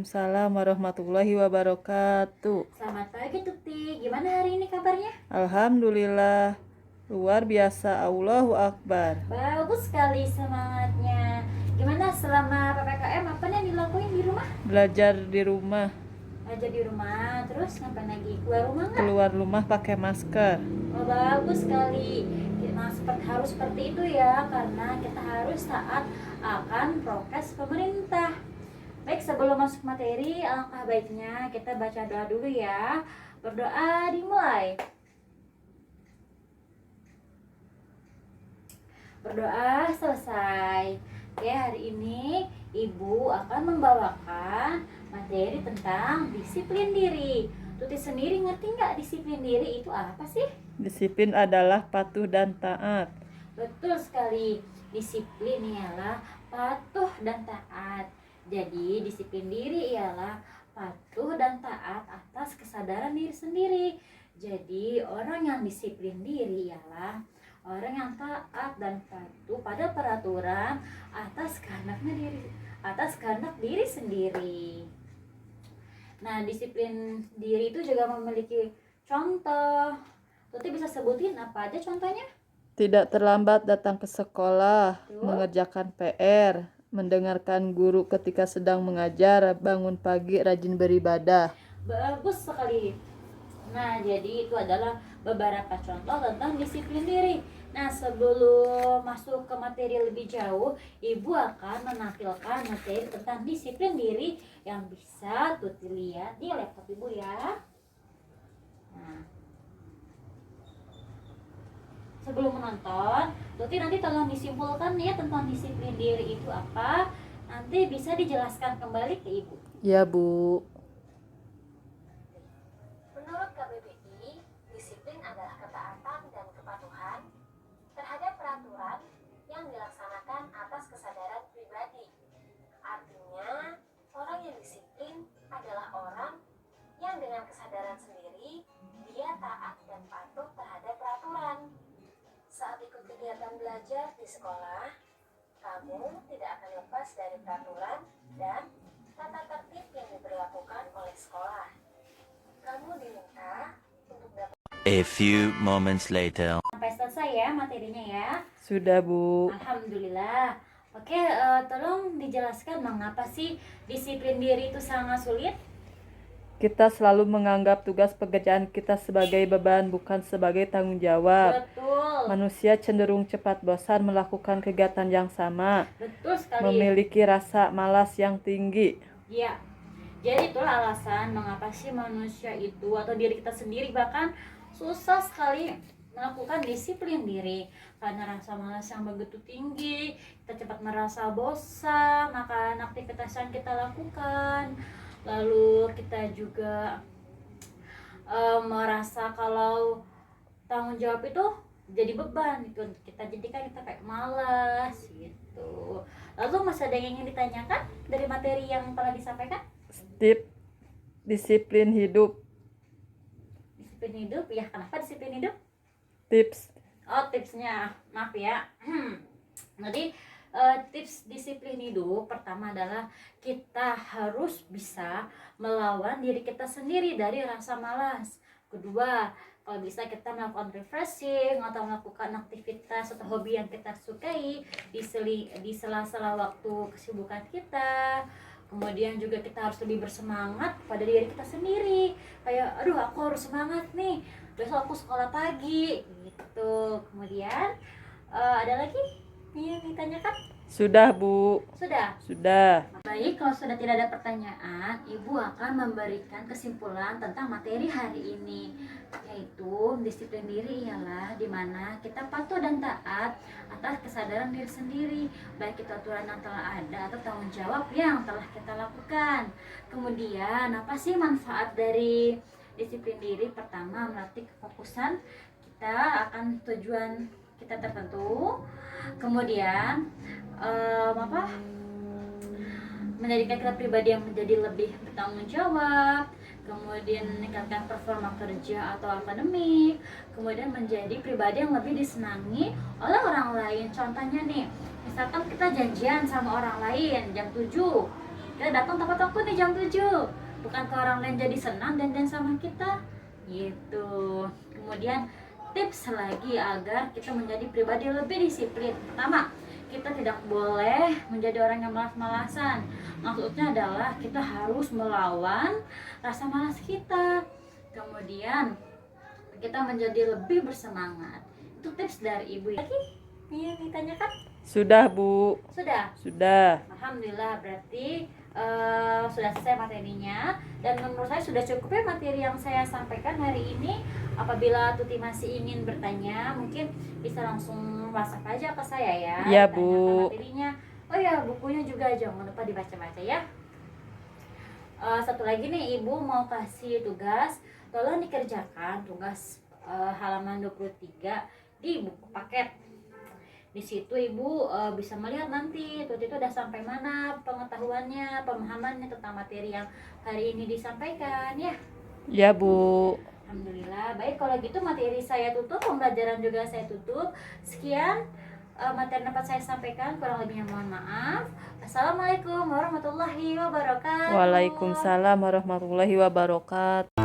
Waalaikumsalam warahmatullahi wabarakatuh. Selamat pagi Tuti, gimana hari ini kabarnya? Alhamdulillah, luar biasa, Allahu Akbar. Bagus sekali semangatnya. Gimana selama PPKM apa yang dilakuin di rumah? Belajar di rumah, Aja di rumah, terus ngapain lagi? Keluar rumah nggak? keluar rumah pakai masker. Oh, bagus sekali. Nah, harus seperti itu ya, karena kita harus taat akan prokes pemerintah. Baik, sebelum masuk materi, alangkah baiknya kita baca doa dulu ya. Berdoa dimulai. Berdoa selesai. Oke, hari ini Ibu akan membawakan materi tentang disiplin diri. Tuti sendiri ngerti nggak disiplin diri itu apa sih? Disiplin adalah patuh dan taat. Betul sekali. Disiplin ialah patuh dan taat. Jadi disiplin diri ialah patuh dan taat atas kesadaran diri sendiri. Jadi orang yang disiplin diri ialah orang yang taat dan patuh pada peraturan atas kehendak diri sendiri. Nah, disiplin diri itu juga memiliki contoh. Tuti bisa sebutin apa aja contohnya? Tidak terlambat datang ke sekolah, Tuh. mengerjakan PR, mendengarkan guru ketika sedang mengajar, bangun pagi, rajin beribadah. Bagus sekali. Nah, jadi itu adalah beberapa contoh tentang disiplin diri. Nah, sebelum masuk ke materi lebih jauh, Ibu akan menampilkan materi tentang disiplin diri yang bisa Tuti lihat di laptop Ibu ya. Nah, sebelum menonton, Tuti nanti tolong disimpulkan ya tentang disiplin diri itu apa. Nanti bisa dijelaskan kembali ke Ibu. Ya, Bu. Menurut KBBI, disiplin adalah ketaatan dan kepatuhan terhadap peraturan yang dilaksanakan atas kesadaran pribadi. Artinya, orang yang disiplin adalah orang yang dengan kesadaran sendiri, dia taat dan patuh terhadap peraturan. Saat ikut kegiatan belajar di sekolah, kamu tidak akan lepas dari peraturan dan tata tertib yang diberlakukan oleh sekolah. Kamu diminta untuk dapat A few moments later. Sampai selesai ya materinya ya. Sudah, Bu. Alhamdulillah. Oke, tolong dijelaskan mengapa sih disiplin diri itu sangat sulit? Kita selalu menganggap tugas pekerjaan kita sebagai beban, bukan sebagai tanggung jawab. Betul. Manusia cenderung cepat bosan melakukan kegiatan yang sama, Betul sekali. memiliki rasa malas yang tinggi. Ya. Jadi itulah alasan mengapa sih manusia itu atau diri kita sendiri bahkan susah sekali melakukan disiplin diri karena rasa malas yang begitu tinggi. Kita cepat merasa bosan akan aktivitas yang kita lakukan. Lalu kita juga merasa kalau tanggung jawab itu jadi beban gitu. Kita kayak malas gitu. Lalu masih ada yang ingin ditanyakan dari materi yang telah disampaikan? Tip disiplin hidup. Disiplin hidup ya, kenapa disiplin hidup? Tips Oh, tipsnya, maaf ya. Jadi tips disiplin hidup pertama adalah kita harus bisa melawan diri kita sendiri dari rasa malas. Kedua, kalau bisa kita melakukan refreshing atau melakukan aktivitas atau hobi yang kita sukai di sela-sela waktu kesibukan kita. Kemudian juga kita harus lebih bersemangat pada diri kita sendiri. Kayak, aduh aku harus semangat nih, besok aku sekolah pagi gitu. Kemudian ada lagi yang ditanyakan? sudah, Bu. Sudah. Sudah. Baik, kalau sudah tidak ada pertanyaan, Ibu akan memberikan kesimpulan tentang materi hari ini, yaitu disiplin diri ialah dimana kita patuh dan taat atas kesadaran diri sendiri, baik itu aturan yang telah ada atau tanggung jawab yang telah kita lakukan. Kemudian, apa sih manfaat dari disiplin diri? Pertama, melatih kefokusan kita akan tujuan kita tertentu. Kemudian menjadikan kita pribadi yang menjadi lebih bertanggung jawab, kemudian meningkatkan performa kerja atau akademik, kemudian menjadi pribadi yang lebih disenangi oleh orang lain. Contohnya nih, misalkan kita janjian sama orang lain jam 7, Kita datang tepat waktu nih jam 7. Bukan ke orang lain jadi senang dan sama kita. Gitu. Kemudian tips lagi agar kita menjadi pribadi lebih disiplin. Pertama, kita tidak boleh menjadi orang yang malas-malasan. Maksudnya adalah kita harus melawan rasa malas kita. Kemudian kita menjadi lebih bersemangat. Itu tips dari ibu. Lagi yang ditanyakan? Sudah, Bu. Sudah. Alhamdulillah, berarti sudah selesai materinya, dan menurut saya sudah cukup ya materi yang saya sampaikan hari ini. Apabila Tuti masih ingin bertanya, mungkin bisa langsung WhatsApp aja ke saya ya. Iya, Ditanyakan Bu. materinya. Oh ya, bukunya juga jangan lupa dibaca-baca ya. Satu lagi nih, Ibu mau kasih tugas, tolong dikerjakan tugas halaman 23 di buku paket. Di situ Ibu bisa melihat nanti Tuti itu udah sampai mana pengetahuannya, pemahamannya tentang materi yang hari ini disampaikan ya. Ya, Bu. Alhamdulillah. Baik, kalau gitu materi saya tutup, pembelajaran juga saya tutup. Sekian materi dapat saya sampaikan, kurang lebihnya mohon maaf. Assalamualaikum warahmatullahi wabarakatuh. Waalaikumsalam warahmatullahi wabarakatuh.